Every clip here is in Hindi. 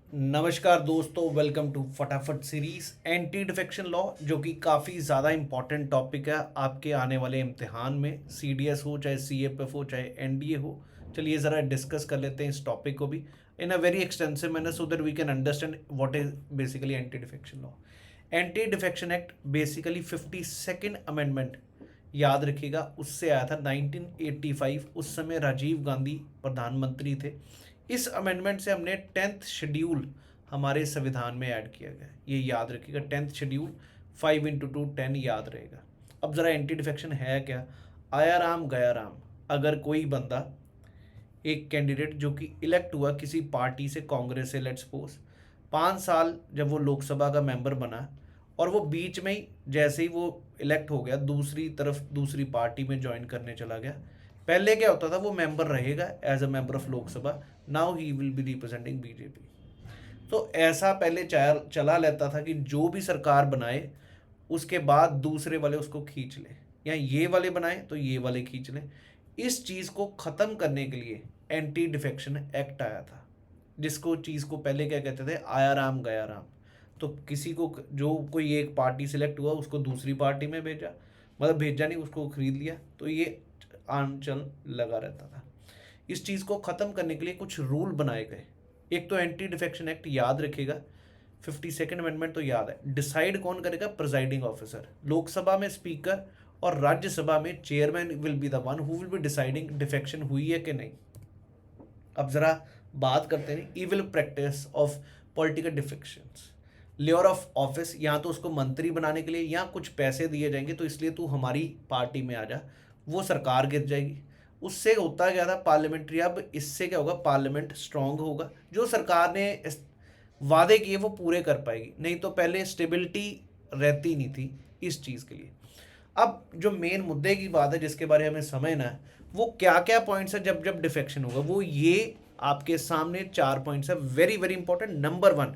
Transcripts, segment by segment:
नमस्कार दोस्तों, वेलकम टू फटाफट सीरीज एंटी डिफेक्शन लॉ, जो कि काफ़ी ज़्यादा इंपॉर्टेंट टॉपिक है आपके आने वाले इम्तिहान में। सीडीएस हो, चाहे सीएफएफ हो, चाहे एनडीए हो। चलिए ज़रा डिस्कस कर लेते हैं इस टॉपिक को भी in a very extensive manner, so that we can understand what is basically anti defection law. Anti defection act basically 52nd amendment, याद रखिएगा, उससे आया था 1985। उस समय राजीव गांधी प्रधानमंत्री थे। इस अमेंडमेंट से हमने 10th शेड्यूल हमारे संविधान में ऐड किया गया, ये याद रखिएगा। 10th शेड्यूल 5 × 2 10 याद रहेगा। अब ज़रा एंटी डिफेक्शन है क्या। आया राम गया राम। अगर कोई बंदा, एक कैंडिडेट जो कि इलेक्ट हुआ किसी पार्टी से, कांग्रेस से, लेट्स सपोज, 5 साल जब वो लोकसभा का मेंबर बना, और वो बीच में ही, जैसे ही वो इलेक्ट हो गया, दूसरी तरफ दूसरी पार्टी में ज्वाइन करने चला गया। पहले क्या होता था, वो मेंबर रहेगा as a member of Lok Sabha, now he will be representing BJP. तो ऐसा पहले चला लेता था कि जो भी सरकार बनाए उसके बाद दूसरे वाले उसको खींच ले, या ये वाले बनाए तो ये वाले खींच लें। इस चीज़ को ख़त्म करने के लिए एंटी डिफेक्शन एक्ट आया था, जिसको चीज़ को पहले क्या कहते थे, आया राम गया राम। तो किसी को, जो कोई एक पार्टी सिलेक्ट हुआ, उसको दूसरी पार्टी में भेजा, मतलब भेजा नहीं, उसको खरीद लिया, तो ये आंचल लगा रहता था। इस चीज़ को ख़त्म करने के लिए कुछ रूल बनाए गए। एक तो एंटी डिफेक्शन एक्ट याद रखेगा, 52nd अमेंडमेंट तो याद है। डिसाइड कौन करेगा, प्रिजाइडिंग ऑफिसर। लोकसभा में स्पीकर और राज्यसभा में chairman will be the one who will be deciding defection हुई है कि नहीं। अब ज़रा बात करते हैं evil practice of political defections. Layer of office, या तो उसको मंत्री बनाने के लिए या कुछ पैसे दिए जाएंगे, तो इसलिए तू हमारी पार्टी में आ जा, वो सरकार गिर जाएगी। उससे होता क्या था, पार्लियामेंट्री। अब इससे क्या होगा, पार्लियामेंट स्ट्रांग होगा, जो सरकार ने वादे किए वो पूरे कर पाएगी। नहीं तो पहले स्टेबिलिटी रहती नहीं थी इस चीज़ के लिए। अब जो मेन मुद्दे की बात है, जिसके बारे में हमें समझना है, वो क्या क्या पॉइंट्स है जब जब डिफेक्शन होगा, वो ये आपके सामने 4 पॉइंट्स है, वेरी वेरी इंपॉर्टेंट। नंबर 1,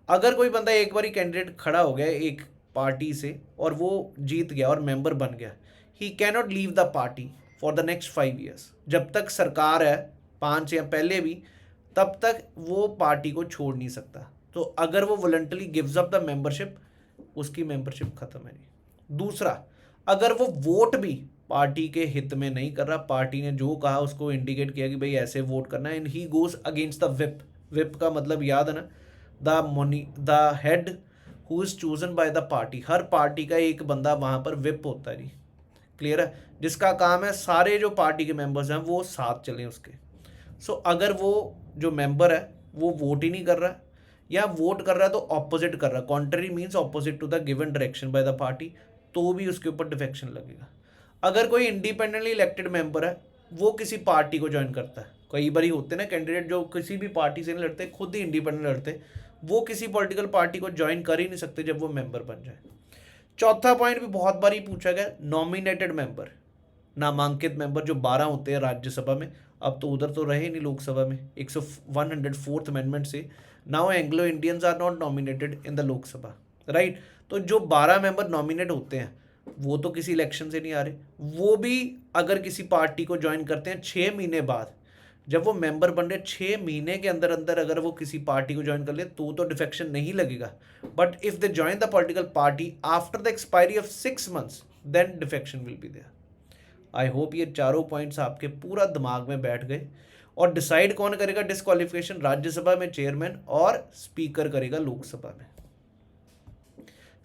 अगर कोई बंदा एक बार कैंडिडेट खड़ा हो गया एक पार्टी से और वो जीत गया और मेंबर बन गया, ही cannot leave the party for the next 5 years. जब तक सरकार है, 5 या पहले भी, तब तक वो पार्टी को छोड़ नहीं सकता। तो अगर वो voluntary gives up the membership, उसकी मेंबरशिप खत्म है नहीं। दूसरा, अगर वो वोट भी पार्टी के हित में नहीं कर रहा, पार्टी ने जो कहा उसको इंडिकेट किया कि भाई ऐसे वोट करना है, and he goes against the whip. Whip का मतलब याद है ना, the head who is chosen bye the party. Her party का एक बंदा वहां पर विप होता है जी, क्लियर है, जिसका काम है सारे जो पार्टी के मेंबर्स हैं वो साथ चलें उसके। सो अगर वो जो मेंबर है वो वोट ही नहीं कर रहा, या वोट कर रहा है तो ऑपोजिट कर रहा है, contrary means opposite to the given direction by the party, तो भी उसके ऊपर डिफेक्शन लगेगा। अगर कोई इंडिपेंडेंटली इलेक्टेड मेंबर है, वो किसी पार्टी को ज्वाइन करता है, कई बार होते हैं ना कैंडिडेट जो किसी भी पार्टी से नहीं लड़ते, खुद ही इंडिपेंडेंट लड़ते, वो किसी पॉलिटिकल पार्टी को ज्वाइन कर ही नहीं सकते जब वो मेंबर बन जाए। चौथा पॉइंट भी बहुत बार ही पूछा गया, नॉमिनेटेड मेंबर, नामांकित मेंबर जो 12 होते हैं राज्यसभा में। अब तो उधर तो रहे नहीं लोकसभा में, 104th अमेंडमेंट से now Anglo Indians are not nominated in the Lok Sabha, right. तो जो 12 मेंबर नॉमिनेट होते हैं वो तो किसी इलेक्शन से नहीं आ रहे, वो भी अगर किसी पार्टी को ज्वाइन करते हैं 6 महीने बाद, जब वो मेंबर बन रहे 6 महीने के अंदर अंदर अगर वो किसी पार्टी को ज्वाइन कर ले, तो डिफेक्शन नहीं लगेगा। But if they join the political party after the expiry of 6 months, then defection will be there. I hope ये चारों पॉइंट्स आपके पूरा दिमाग में बैठ गए। और डिसाइड कौन करेगा डिस्क्वालिफिकेशन, राज्यसभा में चेयरमैन और स्पीकर करेगा लोकसभा में।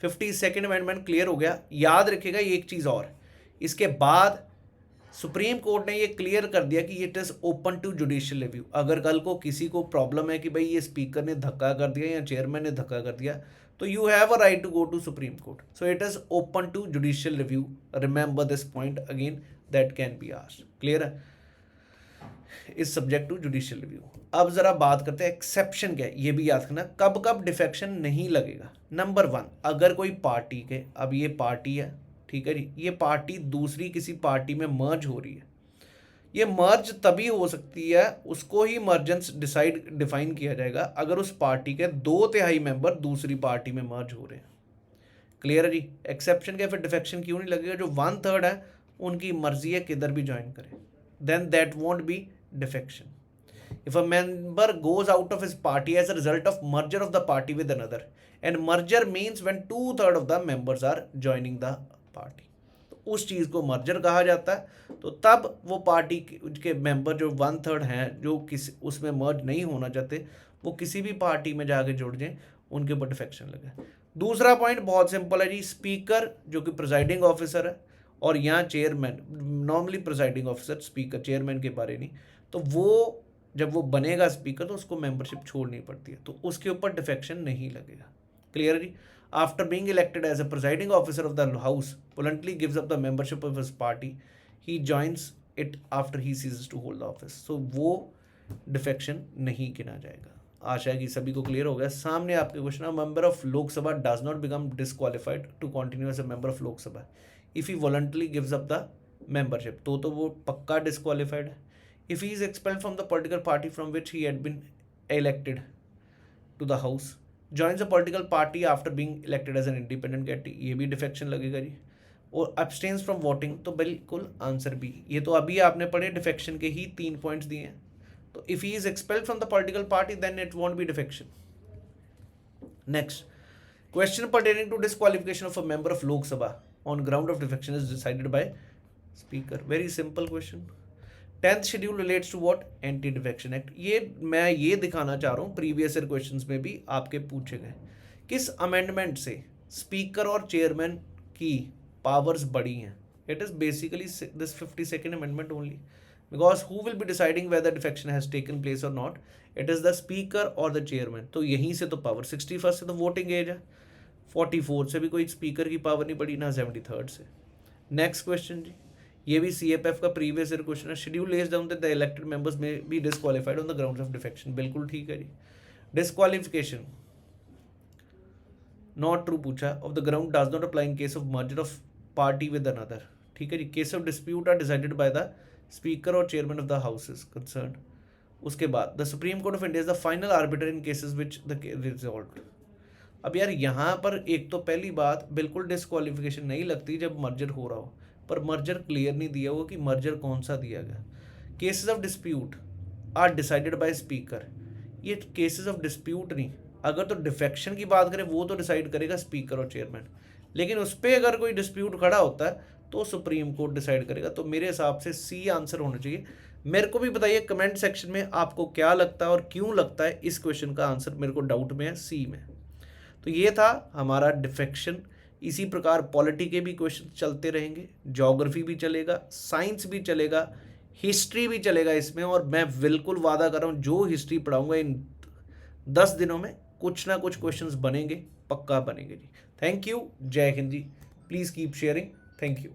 52nd अमेंडमेंट क्लियर हो गया। याद रखिएगा एक चीज़ और, इसके बाद सुप्रीम कोर्ट ने ये क्लियर कर दिया कि it is open to judicial review. अगर कल को किसी को प्रॉब्लम है कि भाई ये स्पीकर ने धक्का कर दिया या चेयरमैन ने धक्का कर दिया, तो you have a right to go to supreme court. So it is open to judicial review, remember this point again, that can be asked, clear है, is subject to judicial review. अब जरा बात करते हैं एक्सेप्शन क्या है, ये भी याद रखना, कब कब डिफेक्शन नहीं लगेगा। नंबर 1, अगर कोई पार्टी के, अब ये पार्टी है, ठीक है जी, ये पार्टी दूसरी किसी पार्टी में मर्ज हो रही है। ये मर्ज तभी हो सकती है, उसको ही मर्जेंस डिफाइन किया जाएगा, अगर उस पार्टी के 2/3 मेंबर दूसरी पार्टी में मर्ज हो रहे हैं। क्लियर है जी। एक्सेप्शन के फिर डिफेक्शन क्यों नहीं लगेगा, जो 1/3 है उनकी मर्जी है किधर भी ज्वाइन करें, then that won't be defection. If a member goes out of his party as a result of merger of the party with another, and merger means when 2/3 of the members are joining the party, तो उस चीज़ को मर्जर कहा जाता है। तो तब वो पार्टी के मेंबर जो 1/3 हैं, जो किसी उसमें मर्ज नहीं होना चाहते, वो किसी भी पार्टी में जाके जुड़ जाएं, उनके ऊपर डिफेक्शन लगे। दूसरा पॉइंट बहुत सिंपल है जी, स्पीकर जो कि प्रिजाइडिंग ऑफिसर है, और यहाँ chairman, normally presiding officer, speaker, chairman के बारे नहीं, तो वो जब वो बनेगा स्पीकर तो उसको मेंबरशिप छोड़नी पड़ती है, तो उसके ऊपर डिफेक्शन नहीं लगेगा। क्लियर जी। After being elected as a presiding officer of the house voluntarily gives up the membership of his party, he joins it after he ceases to hold the office, so वो डिफेक्शन नहीं गिना जाएगा। आशा है कि सभी को क्लियर हो गया। सामने आपके क्वेश्चन है, member of Lok Sabha does not become disqualified to continue as a member of Lok Sabha if he voluntarily gives up the membership, तो वो पक्का डिस्क्वालिफाइड है। If he is expelled from the political party from which he had been elected to the house, joins a political party after being elected as an independent category, ये भी डिफेक्शन लगेगा जी। और abstains from voting, तो बिल्कुल आंसर बी। ये तो अभी आपने पढ़े, डिफेक्शन के ही 3 पॉइंट्स दिए हैं। तो if he is expelled from the political party then it won't be defection. Next, question pertaining to disqualification of a member of Lok Sabha on ground of defection is decided by speaker. Very simple question. 10th schedule relates to what, anti defection act. ये मैं ये दिखाना चाह रहा हूँ, प्रीवियस ईयर क्वेश्चंस में भी आपके पूछे गए, किस अमेंडमेंट से स्पीकर और चेयरमैन की पावर्स बढ़ी हैं। It is basically this 52nd amendment only, because who will be deciding whether defection has taken place और not, it is the speaker और द चेयरमैन। तो यहीं से तो पावर, 61 से तो वोटिंग एज है, 44 से भी कोई स्पीकर की पावर नहीं बढ़ी, ना 73 से। नेक्स्ट क्वेश्चन जी, ये भी CFF का प्रीवियस ईयर क्वेश्चन है। Schedule lays down that the elected members may be disqualified on the grounds of defection, बिल्कुल ठीक है जी। डिस्क्वालिफिकेशन नॉट ट्रू पूछा, of the ground does not apply in case of merger of party with another, ठीक है जी। Case of dispute are decided by the speaker और chairman of the house is concern. उसके बाद the supreme court of India is the final arbiter in cases which the resolve. अब यार यहाँ पर एक तो पहली बात, बिल्कुल डिस्क्वालिफिकेशन नहीं लगती जब मर्जर हो रहा हो, पर मर्जर क्लियर नहीं दिया हुआ कि मर्जर कौन सा दिया गया। Cases of dispute are decided by speaker, ये केसेस ऑफ डिस्प्यूट नहीं, अगर तो डिफेक्शन की बात करें वो तो डिसाइड करेगा स्पीकर और चेयरमैन, लेकिन उस पर अगर कोई डिस्प्यूट खड़ा होता है तो सुप्रीम कोर्ट डिसाइड करेगा। तो मेरे हिसाब से सी आंसर होना चाहिए। मेरे को भी बताइए कमेंट सेक्शन में आपको क्या लगता है और क्यों लगता है इस क्वेश्चन का आंसर मेरे को डाउट में है, सी में। तो ये था हमारा डिफेक्शन। इसी प्रकार पॉलिटी के भी क्वेश्चन चलते रहेंगे, ज्योग्राफी भी चलेगा, साइंस भी चलेगा, हिस्ट्री भी चलेगा इसमें, और मैं बिल्कुल वादा कर रहा हूँ जो हिस्ट्री पढ़ाऊंगा इन 10 दिनों में कुछ ना कुछ क्वेश्चंस बनेंगे, पक्का बनेंगे जी। थैंक यू, जय हिंद जी। Please keep sharing, thank you.